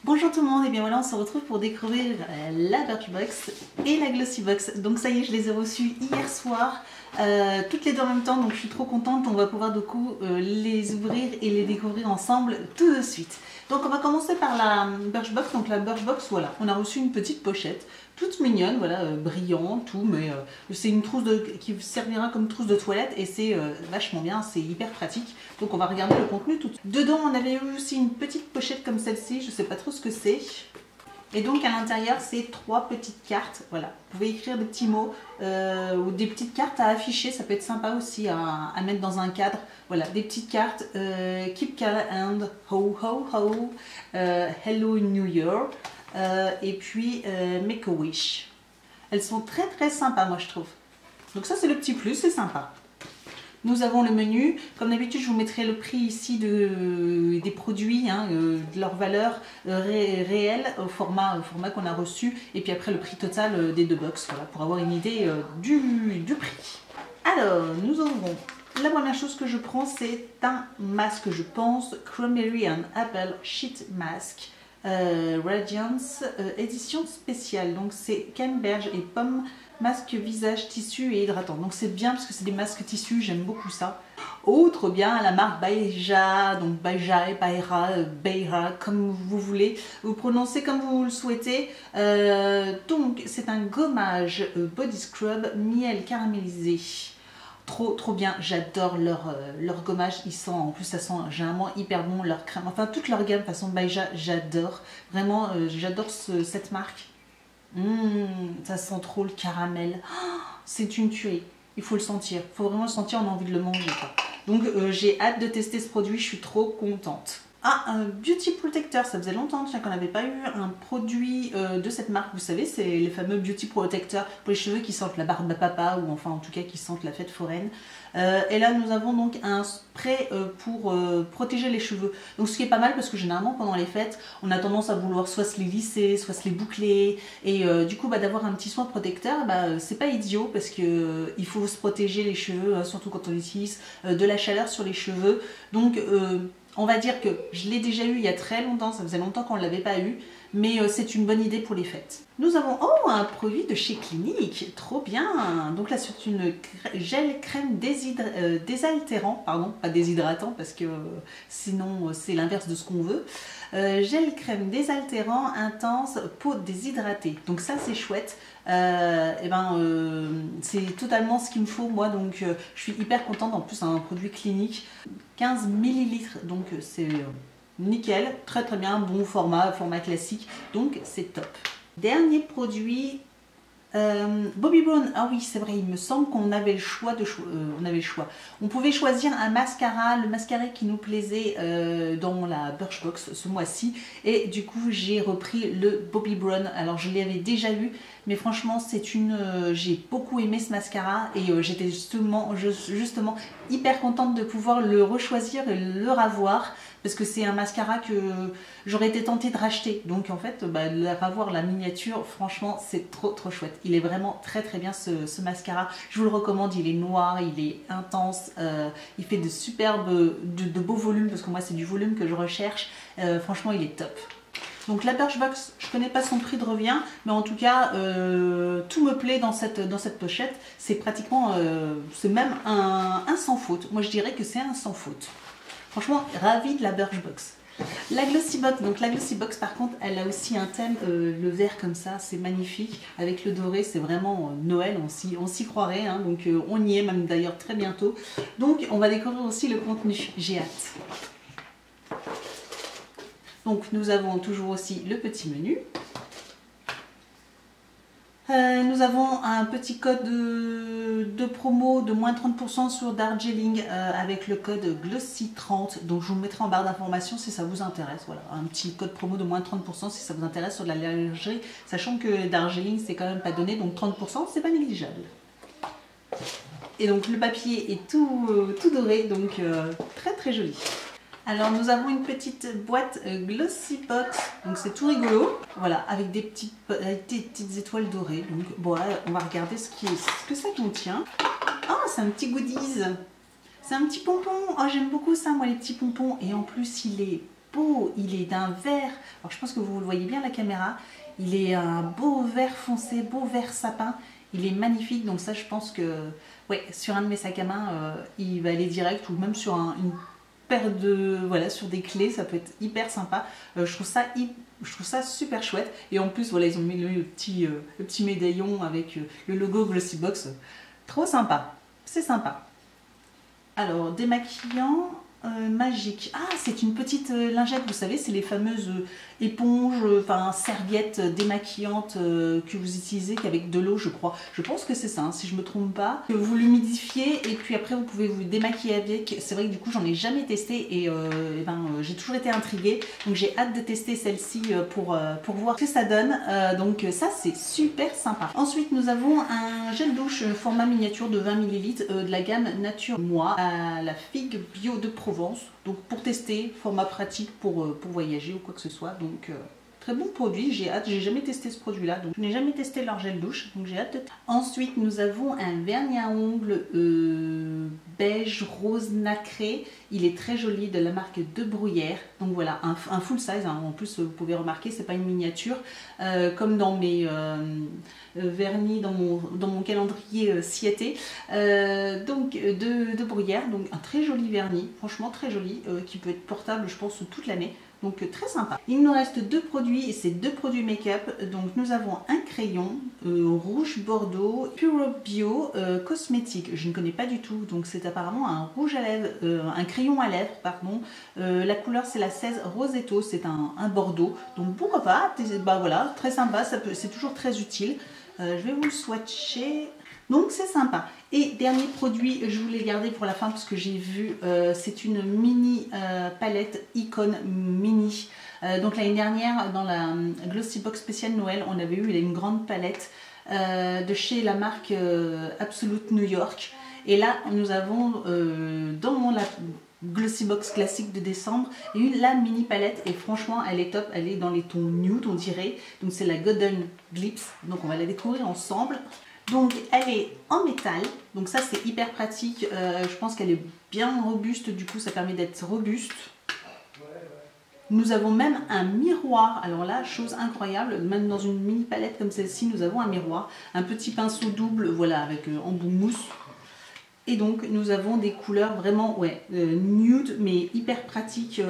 Bonjour tout le monde, et bien voilà, on se retrouve pour découvrir la Birchbox et la Glossybox. Donc ça y est, je les ai reçues hier soir, toutes les deux en même temps, donc je suis trop contente. On va pouvoir du coup les ouvrir et les découvrir ensemble tout de suite. Donc on va commencer par la Birchbox. Donc la Birchbox, voilà, on a reçu une petite pochette, toute mignonne, voilà, brillante, tout, mais c'est une trousse qui servira comme trousse de toilette et c'est vachement bien, c'est hyper pratique. Donc on va regarder le contenu tout de suite. Dedans, on avait eu aussi une petite pochette comme celle-ci, je sais pas trop ce que c'est. Et donc à l'intérieur, c'est 3 petites cartes. Voilà, vous pouvez écrire des petits mots ou des petites cartes à afficher. Ça peut être sympa aussi à mettre dans un cadre. Voilà, des petites cartes. Keep calm and ho ho ho. Hello New Year. Et puis Make a Wish. Elles sont très très sympas, moi je trouve. Donc ça c'est le petit plus, c'est sympa. Nous avons le menu. Comme d'habitude, je vous mettrai le prix ici des produits, hein, de leur valeur réelle au format qu'on a reçu. Et puis après, le prix total des deux box, voilà, pour avoir une idée du prix. Alors, nous aurons la première chose que je prends, c'est un masque, je pense, Cranberry and Apple Sheet Mask. Radiance édition spéciale. Donc c'est canneberge et pomme. Masque visage, tissu et hydratant. Donc c'est bien parce que c'est des masques tissus, j'aime beaucoup ça. Oh, trop bien, la marque Baeja, donc Baeja, Beira, comme vous voulez. Vous prononcez comme vous le souhaitez. Donc c'est un gommage body scrub miel caramélisé. Trop bien, j'adore leur gommage, ils sont, en plus ça sent généralement hyper bon, leur crème, enfin toute leur gamme façon Baeja, j'adore. Vraiment, j'adore cette marque. Ça sent trop le caramel. Oh, c'est une tuerie. Il faut le sentir. Il faut vraiment le sentir, on a envie de le manger, quoi. Donc j'ai hâte de tester ce produit, je suis trop contente. Ah, un Beauty Protector, ça faisait longtemps qu'on n'avait pas eu un produit de cette marque. Vous savez, c'est les fameux Beauty Protector pour les cheveux qui sentent la barbe à papa ou enfin en tout cas qui sentent la fête foraine. Et là, nous avons donc un spray pour protéger les cheveux. Donc ce qui est pas mal parce que généralement pendant les fêtes, on a tendance à vouloir soit se les lisser, soit se les boucler. Et du coup, d'avoir un petit soin protecteur, c'est pas idiot parce que il faut se protéger les cheveux, surtout quand on utilise de la chaleur sur les cheveux. Donc on va dire que je l'ai déjà eu il y a très longtemps, ça faisait longtemps qu'on ne l'avait pas eu, mais c'est une bonne idée pour les fêtes. Nous avons un produit de chez Clinique, trop bien. Donc là c'est une gel crème désaltérant, pardon, pas déshydratant parce que sinon c'est l'inverse de ce qu'on veut. Gel crème désaltérant intense peau déshydratée. Donc ça c'est chouette. C'est totalement ce qu'il me faut moi, donc je suis hyper contente. En plus c'est un produit Clinique, 15 ml, donc c'est nickel, très bien, bon format classique, donc c'est top. Dernier produit, Bobbi Brown. Ah oui, c'est vrai, il me semble qu'on avait le choix on pouvait choisir un mascara, le mascara qui nous plaisait dans la Birchbox ce mois-ci, et du coup j'ai repris le Bobbi Brown. Alors je l'avais déjà eu, mais franchement j'ai beaucoup aimé ce mascara et j'étais justement hyper contente de pouvoir le rechoisir et le revoir parce que c'est un mascara que j'aurais été tentée de racheter. Donc en fait, de revoir la miniature, franchement c'est trop chouette. Il est vraiment très bien ce mascara. Je vous le recommande, il est noir, il est intense, il fait de beaux volumes parce que moi c'est du volume que je recherche. Franchement il est top. Donc la Birchbox, je ne connais pas son prix de revient, mais en tout cas, tout me plaît dans cette pochette. C'est pratiquement, c'est même un sans faute. Moi je dirais que c'est un sans faute. Franchement, ravie de la Birchbox. La Glossybox, donc la Glossybox par contre, elle a aussi un thème, le vert comme ça, c'est magnifique. Avec le doré, c'est vraiment Noël, on s'y croirait, hein, donc on y est même d'ailleurs très bientôt. Donc on va découvrir aussi le contenu, j'ai hâte. Donc nous avons toujours aussi le petit menu. Nous avons un petit code de promo de moins 30% sur Darjeeling avec le code Glossy30. Donc je vous le mettrai en barre d'informations si ça vous intéresse. Voilà, un petit code promo de moins 30% si ça vous intéresse sur de la lingerie, sachant que Darjeeling c'est quand même pas donné, donc 30% c'est pas négligeable. Et donc le papier est tout doré, donc très joli. Alors nous avons une petite boîte Glossybox, donc c'est tout rigolo, voilà, avec des petites étoiles dorées. Donc bon, là, on va regarder ce que ça contient. Ah, c'est un petit goodies, c'est un petit pompon. Oh, j'aime beaucoup ça, moi, les petits pompons. Et en plus, il est beau, il est d'un vert, alors je pense que vous le voyez bien à la caméra, il est un beau vert foncé, beau vert sapin, il est magnifique, donc ça je pense que ouais, sur un de mes sacs à main, il va aller direct, ou même sur une paire de, voilà, sur des clés, ça peut être hyper sympa. Je trouve ça super chouette, et en plus voilà, ils ont mis le petit médaillon avec le logo Glossybox, trop sympa, c'est sympa. Alors, démaquillant magique. Ah, c'est une petite lingette, vous savez, c'est les fameuses éponges, enfin serviettes démaquillantes que vous utilisez qu'avec de l'eau, je crois. Je pense que c'est ça, hein, si je me trompe pas. Vous l'humidifiez et puis après vous pouvez vous démaquiller avec. C'est vrai que du coup j'en ai jamais testé et, j'ai toujours été intriguée. Donc j'ai hâte de tester celle-ci pour voir ce que ça donne. Donc ça c'est super sympa. Ensuite nous avons un gel douche format miniature de 20 ml de la gamme Nature Moi à la figue bio de Provence. Donc pour tester, format pratique pour voyager ou quoi que ce soit. Donc très bon produit, j'ai hâte, j'ai jamais testé ce produit là, donc je n'ai jamais testé leur gel douche, donc j'ai hâte de... Ensuite nous avons un vernis à ongles beige rose nacré, il est très joli, de la marque De Bruyère, donc voilà, un full size, hein. En plus vous pouvez remarquer c'est pas une miniature, comme dans mes vernis, dans mon calendrier Ciaté, donc de Bruyère, donc un très joli vernis, franchement très joli, qui peut être portable je pense toute l'année. Donc très sympa. Il nous reste deux produits et c'est deux produits make-up. Donc nous avons un crayon rouge bordeaux Pure Bio cosmétique. Je ne connais pas du tout. Donc c'est apparemment un rouge à lèvres, un crayon à lèvres, pardon. La couleur c'est la 16 Rosetto, c'est un bordeaux. Donc pourquoi pas, bah voilà, très sympa, c'est toujours très utile. Je vais vous le swatcher. Donc c'est sympa. Et dernier produit, je voulais le garder pour la fin parce que j'ai vu, c'est une mini palette Icon Mini. Donc l'année dernière, dans la Glossybox spéciale Noël, on avait eu une grande palette de chez la marque Absolute New York. Et là, nous avons dans la Glossybox classique de décembre, eu la mini palette et franchement elle est top, elle est dans les tons nude on dirait. Donc c'est la Golden Glips, donc on va la découvrir ensemble. Donc elle est en métal, donc ça c'est hyper pratique, je pense qu'elle est bien robuste, du coup ça permet d'être robuste. Nous avons même un miroir, alors là chose incroyable, même dans une mini palette comme celle-ci nous avons un miroir, un petit pinceau double, voilà, avec embout mousse. Et donc nous avons des couleurs vraiment nude mais hyper pratiques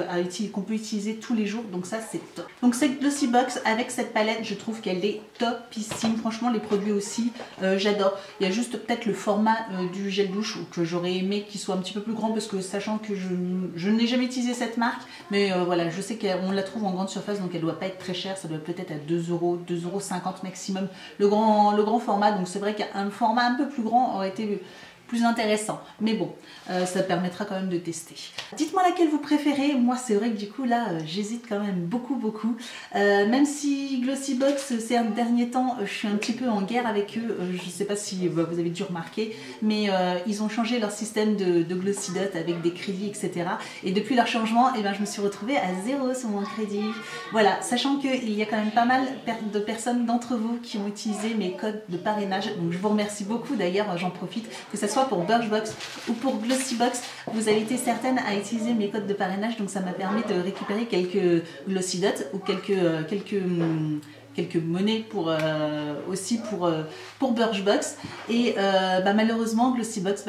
qu'on peut utiliser tous les jours, donc ça c'est top. Donc cette Glossybox avec cette palette je trouve qu'elle est topissime, franchement les produits aussi j'adore. Il y a juste peut-être le format du gel douche que j'aurais aimé qu'il soit un petit peu plus grand parce que sachant que je n'ai jamais utilisé cette marque, mais voilà je sais qu'on la trouve en grande surface donc elle doit pas être très chère, ça doit peut-être à 2 €, 2,50 € maximum le grand format, donc c'est vrai qu'un format un peu plus grand aurait été plus intéressant, mais bon, ça permettra quand même de tester. Dites-moi laquelle vous préférez. Moi c'est vrai que du coup là j'hésite quand même beaucoup, même si Glossybox ces derniers temps je suis un petit peu en guerre avec eux, je sais pas si vous avez dû remarquer, mais ils ont changé leur système de Glossy Dot avec des crédits etc, et depuis leur changement je me suis retrouvée à 0 sur mon crédit, voilà, sachant qu'il y a quand même pas mal de personnes d'entre vous qui ont utilisé mes codes de parrainage, donc je vous remercie beaucoup, d'ailleurs j'en profite, que ça soit pour Birchbox ou pour Glossybox, vous avez été certaines à utiliser mes codes de parrainage, donc ça m'a permis de récupérer quelques Glossy Dots ou quelques monnaies aussi pour Birchbox, et malheureusement Glossybox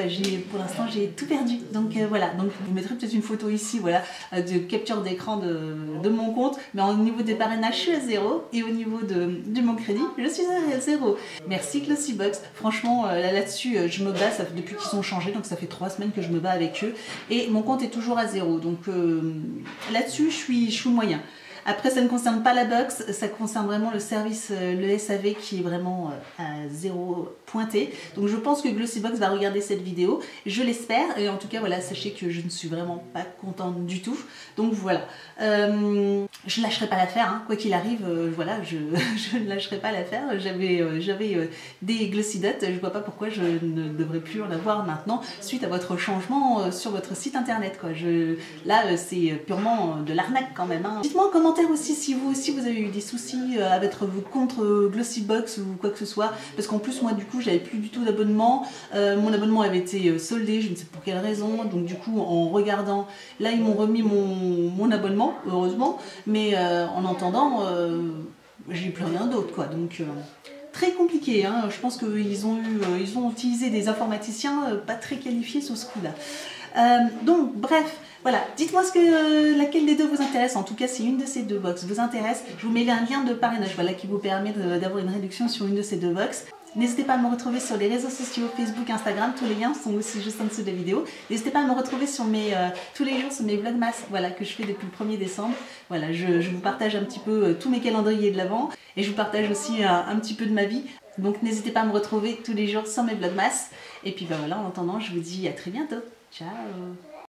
pour l'instant j'ai tout perdu, donc voilà, donc je vous mettrai peut-être une photo ici, voilà, de capture d'écran de mon compte, mais au niveau des parrainages je suis à 0 et au niveau de mon crédit je suis à 0. Merci Glossybox, franchement là-dessus je me bats, depuis qu'ils ont changé, donc ça fait 3 semaines que je me bats avec eux et mon compte est toujours à 0, donc là-dessus je suis moyen. Après, ça ne concerne pas la box, ça concerne vraiment le service, le SAV qui est vraiment à 0 pointé. Donc je pense que Glossybox va regarder cette vidéo, je l'espère. Et en tout cas, voilà, sachez que je ne suis vraiment pas contente du tout. Donc voilà, je ne lâcherai pas l'affaire, hein. Quoi qu'il arrive, voilà, je ne lâcherai pas l'affaire. J'avais des Glossy Dots, je ne vois pas pourquoi je ne devrais plus en avoir maintenant suite à votre changement sur votre site internet, quoi. Là, c'est purement de l'arnaque quand même, hein. Dites-moi en commentaire commentaire aussi si vous avez eu des soucis avec vos comptes Glossybox ou quoi que ce soit, parce qu'en plus moi du coup j'avais plus du tout d'abonnement, mon abonnement avait été soldé, je ne sais pour quelle raison, donc du coup en regardant, là ils m'ont remis mon abonnement, heureusement, mais en attendant, j'ai plus rien d'autre quoi, donc très compliqué, hein. Je pense qu'ils ont utilisé des informaticiens pas très qualifiés sur ce coup-là. Donc bref, voilà, dites-moi laquelle des deux vous intéresse. En tout cas, si une de ces deux box vous intéresse, je vous mets un lien de parrainage, voilà, qui vous permet d'avoir une réduction sur une de ces deux box. N'hésitez pas à me retrouver sur les réseaux sociaux, Facebook, Instagram, tous les liens sont aussi juste en dessous de la vidéo. N'hésitez pas à me retrouver sur tous les jours sur mes vlogmas, voilà, que je fais depuis le 1er décembre. Voilà, je vous partage un petit peu tous mes calendriers de l'Avent et je vous partage aussi un petit peu de ma vie. Donc n'hésitez pas à me retrouver tous les jours sur mes vlogmas. Et puis voilà, en attendant, je vous dis à très bientôt. Ciao!